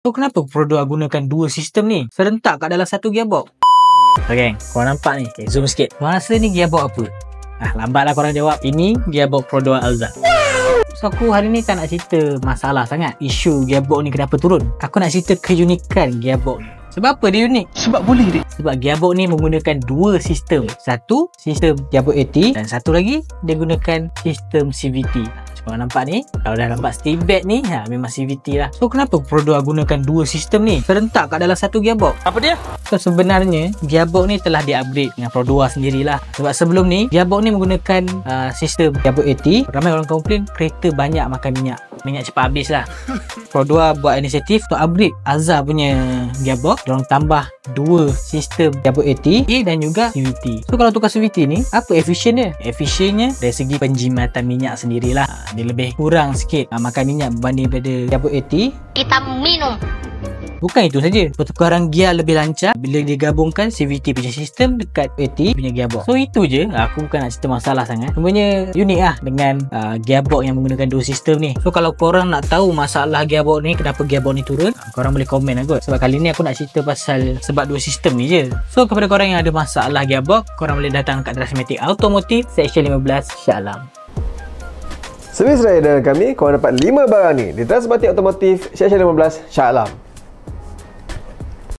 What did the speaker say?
So kenapa Pro2 gunakan dua sistem ni serentak kat dalam satu gearbox? Okay, korang nampak ni, zoom sikit. Korang rasa ni gearbox apa? Lambatlah korang jawab. Ini gearbox Pro2 Alza. So aku hari ni tak nak cerita masalah sangat isu gearbox ni kenapa turun. Aku nak cerita keunikan gearbox ni. Sebab apa dia unik? Sebab boleh dia. Sebab gearbox ni menggunakan dua sistem. Satu sistem gearbox AT dan satu lagi dia gunakan sistem CVT. Korang nampak ni, kalau dah nampak steam bed ni, memang CVT lah. So kenapa Pro2 gunakan dua sistem ni serentak kat dalam satu gearbox? Apa dia? So sebenarnya gearbox ni telah di-upgrade dengan Pro2 sendirilah. Sebab sebelum ni gearbox ni menggunakan sistem gearbox AT. Ramai orang komplain kereta banyak makan minyak cepat habis lah. Pro2 buat inisiatif untuk upgrade Alza punya gearbox. Diorang tambah dua sistem gearbox AT dan juga CVT. So kalau tukar CVT ni, apa efisien dia? Efisiennya dari segi penjimatan minyak sendirilah. Dia lebih kurang sikit makan minyak berbanding pada gearbox AT. Kita minum. Bukan itu saja, pertukaran gear lebih lancar bila digabungkan CVT punya sistem dekat AT punya gearbox. So itu je, aku bukan nak cerita masalah sangat. Sebenarnya unik lah dengan gearbox yang menggunakan dua sistem ni. So kalau korang nak tahu masalah gearbox ni, kenapa gearbox ni turun, korang boleh komen lah kot. Sebab kali ni aku nak cerita pasal sebab dua sistem ni je. So kepada korang yang ada masalah gearbox, korang boleh datang kat Drive-Matic Automotive Seksyen 15 Shah Alam. Servis raya dengan kami, korang dapat 5 barang ni di Drive-Matic Automotive Seksyen 15 Shah Alam.